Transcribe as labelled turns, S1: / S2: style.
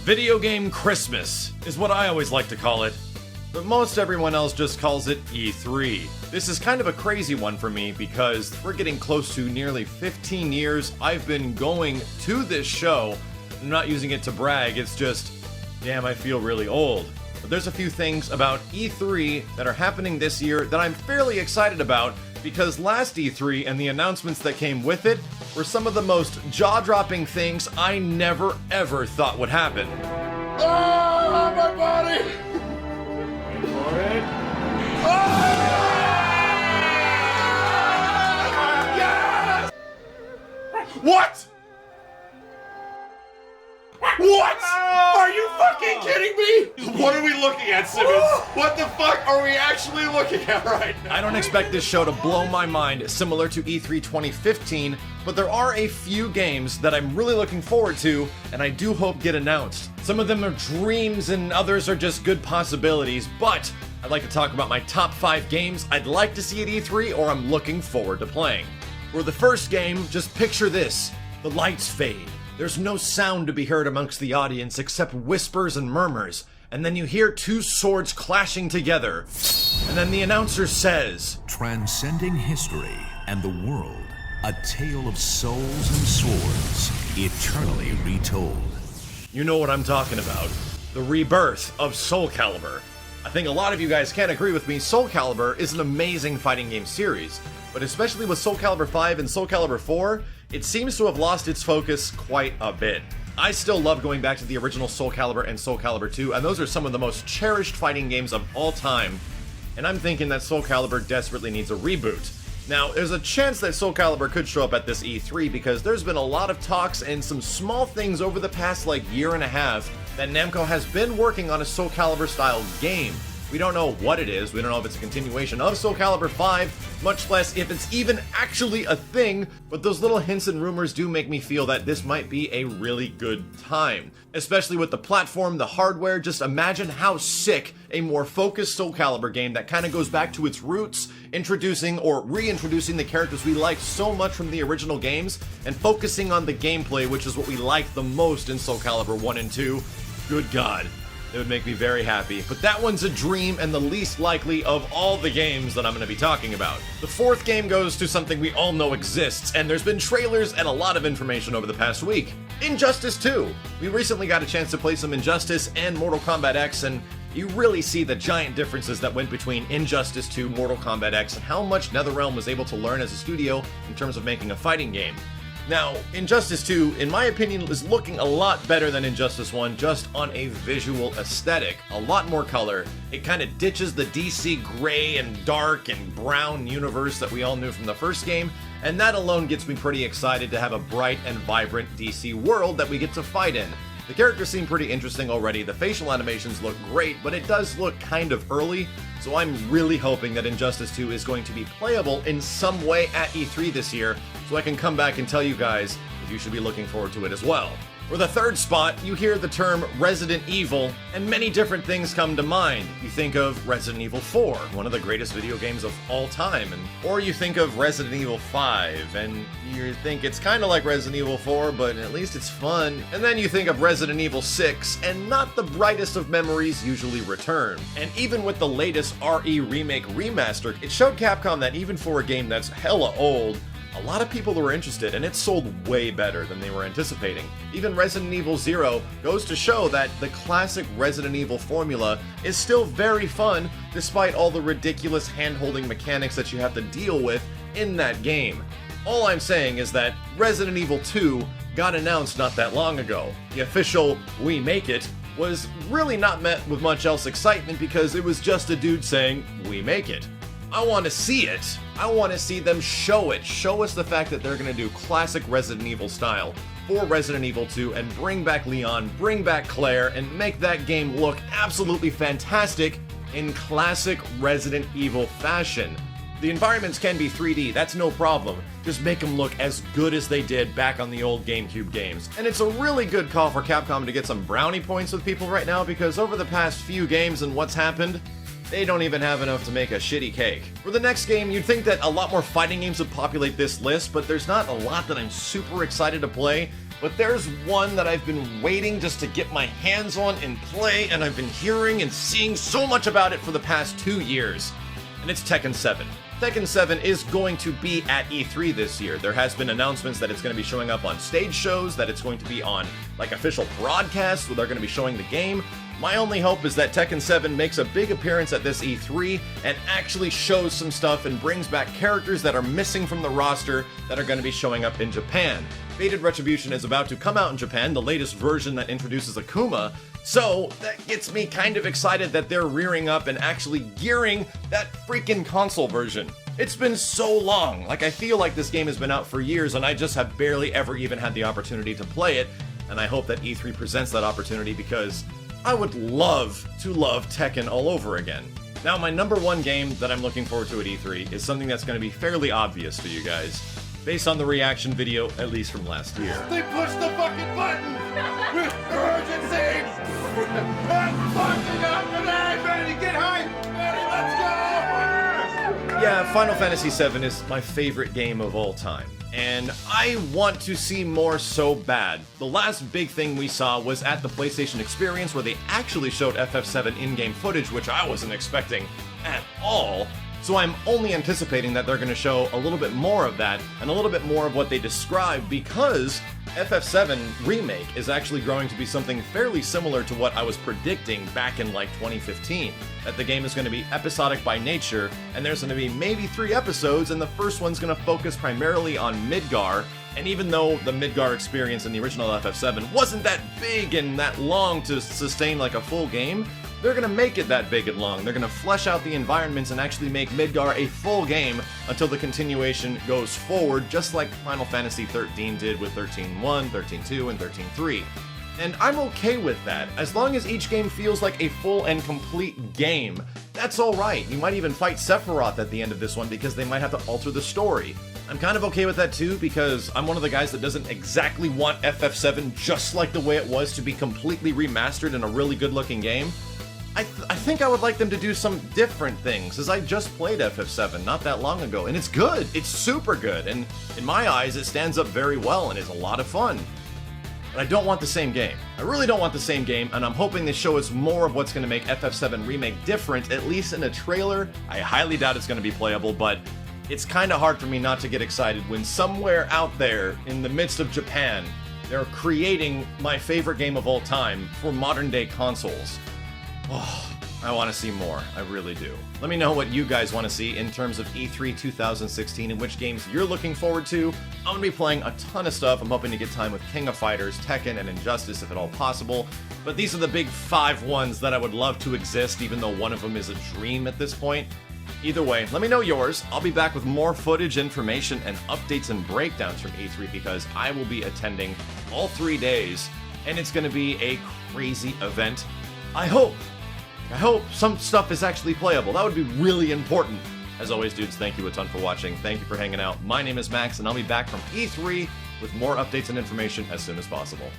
S1: Video Game Christmas is what I always like to call it, but most everyone else just calls it E3. This is kind of a crazy one for me because we're getting close to nearly 15 years I've been going to this show. I'm not using it to brag, it's just, damn, I feel really old. But there's a few things about E3 that are happening this year that I'm fairly excited about because last E3 and the announcements that came with it were some of the most jaw-dropping things I never ever thought would happen.
S2: Ah, my body! Wait for it. Ah! Yes! What? What? Are you fucking kidding me? What are we looking at, Simmons? What the fuck are we actually looking at right now?
S1: I don't expect this show to blow my mind similar to E3 2015, but there are a few games that I'm really looking forward to, and I do hope get announced. Some of them are dreams and others are just good possibilities, but I'd like to talk about my top 5 games I'd like to see at E3 or I'm looking forward to playing. For the first game, just picture this. The lights fade. There's no sound to be heard amongst the audience except whispers and murmurs, and then you hear two swords clashing together, and then the announcer says,
S3: "Transcending history and the world, a tale of souls and swords, eternally retold."
S1: You know what I'm talking about. The rebirth of Soul Calibur. I think a lot of you guys can agree with me, Soul Calibur is an amazing fighting game series, but especially with Soul Calibur 5 and Soul Calibur 4, it seems to have lost its focus quite a bit. I still love going back to the original Soul Calibur and Soul Calibur 2, and those are some of the most cherished fighting games of all time, and I'm thinking that Soul Calibur desperately needs a reboot. Now, there's a chance that Soul Calibur could show up at this E3 because there's been a lot of talks and some small things over the past year and a half that Namco has been working on a Soul Calibur style game. We don't know what it is, we don't know if it's a continuation of Soul Calibur 5, much less if it's even actually a thing, but those little hints and rumors do make me feel that this might be a really good time. Especially with the platform, the hardware, just imagine how sick a more focused Soul Calibur game that kind of goes back to its roots, introducing or reintroducing the characters we liked so much from the original games, and focusing on the gameplay, which is what we liked the most in Soul Calibur 1 and 2. Good God. It would make me very happy, but that one's a dream and the least likely of all the games that I'm going to be talking about. The fourth game goes to something we all know exists, and there's been trailers and a lot of information over the past week. Injustice 2. We recently got a chance to play some Injustice and Mortal Kombat X, and you really see the giant differences that went between Injustice 2, Mortal Kombat X, and how much NetherRealm was able to learn as a studio in terms of making a fighting game. Now, Injustice 2, in my opinion, is looking a lot better than Injustice 1 just on a visual aesthetic. A lot more color. It kind of ditches the DC gray and dark and brown universe that we all knew from the first game, and that alone gets me pretty excited to have a bright and vibrant DC world that we get to fight in. The characters seem pretty interesting already, the facial animations look great, but it does look kind of early, so I'm really hoping that Injustice 2 is going to be playable in some way at E3 this year, so I can come back and tell you guys if you should be looking forward to it as well. For the third spot, you hear the term Resident Evil, and many different things come to mind. You think of Resident Evil 4, one of the greatest video games of all time, or you think of Resident Evil 5, and you think it's kind of like Resident Evil 4, but at least it's fun. And then you think of Resident Evil 6, and not the brightest of memories usually return. And even with the latest RE Remake Remaster, it showed Capcom that even for a game that's hella old, a lot of people were interested, and it sold way better than they were anticipating. Even Resident Evil 0 goes to show that the classic Resident Evil formula is still very fun, despite all the ridiculous hand-holding mechanics that you have to deal with in that game. All I'm saying is that Resident Evil 2 got announced not that long ago. The official "We Make It" was really not met with much else excitement because it was just a dude saying, "We make it." I want to see it. I want to see them show it. Show us the fact that they're going to do classic Resident Evil style for Resident Evil 2 and bring back Leon, bring back Claire, and make that game look absolutely fantastic in classic Resident Evil fashion. The environments can be 3D, that's no problem. Just make them look as good as they did back on the old GameCube games. And it's a really good call for Capcom to get some brownie points with people right now because over the past few games and what's happened, they don't even have enough to make a shitty cake. For the next game, you'd think that a lot more fighting games would populate this list, but there's not a lot that I'm super excited to play. but there's one that I've been waiting just to get my hands on and play, and I've been hearing and seeing so much about it for the past 2 years, and it's Tekken 7. Tekken 7 is going to be at E3 this year. There has been announcements that it's going to be showing up on stage shows, that it's going to be on like official broadcasts where they're going to be showing the game. My only hope is that Tekken 7 makes a big appearance at this E3 and actually shows some stuff and brings back characters that are missing from the roster that are going to be showing up in Japan. Fated Retribution is about to come out in Japan, the latest version that introduces Akuma, so that gets me kind of excited that they're rearing up and actually gearing that freaking console version. It's been so long, like I feel like this game has been out for years and I just have barely ever even had the opportunity to play it, and I hope that E3 presents that opportunity because I would love to love Tekken all over again. Now, my number one game that I'm looking forward to at E3 is something that's going to be fairly obvious to you guys, based on the reaction video, at least from last year.
S2: They pushed the fucking button with urgency. I'm fucking up today. Ready to get hype. Ready, let's go.
S1: Yeah, Final Fantasy VII is my favorite game of all time, and I want to see more so bad. The last big thing we saw was at the PlayStation Experience, where they actually showed FF7 in-game footage, which I wasn't expecting at all. So I'm only anticipating that they're going to show a little bit more of that and a little bit more of what they described, because FF7 Remake is actually growing to be something fairly similar to what I was predicting back in like 2015. That the game is going to be episodic by nature, and there's going to be maybe 3 episodes, and the first one's going to focus primarily on Midgar. And even though the Midgar experience in the original FF7 wasn't that big and that long to sustain like a full game, they're going to make it that big and long. They're going to flesh out the environments and actually make Midgar a full game until the continuation goes forward, just like Final Fantasy XIII did with 13.1, 13.2, and 13.3. And I'm okay with that. As long as each game feels like a full and complete game, that's alright. You might even fight Sephiroth at the end of this one because they might have to alter the story. I'm kind of okay with that too, because I'm one of the guys that doesn't exactly want FF7 just like the way it was to be completely remastered in a really good looking game. I think I would like them to do some different things, as I just played FF7 not that long ago, and it's good. It's super good, and in my eyes, it stands up very well and is a lot of fun. But I don't want the same game. I really don't want the same game, and I'm hoping they show us more of what's going to make FF7 Remake different, at least in a trailer. I highly doubt it's going to be playable, but it's kind of hard for me not to get excited when somewhere out there in the midst of Japan, they're creating my favorite game of all time for modern-day consoles. Oh, I want to see more. I really do. Let me know what you guys want to see in terms of E3 2016 and which games you're looking forward to. I'm going to be playing a ton of stuff. I'm hoping to get time with King of Fighters, Tekken, and Injustice if at all possible. But these are the big 5 ones that I would love to exist, even though one of them is a dream at this point. Either way, let me know yours. I'll be back with more footage, information, and updates and breakdowns from E3 because I will be attending all 3 days, and it's going to be a crazy event. I hope some stuff is actually playable. That would be really important. As always, dudes, thank you a ton for watching. Thank you for hanging out. My name is Max, and I'll be back from E3 with more updates and information as soon as possible.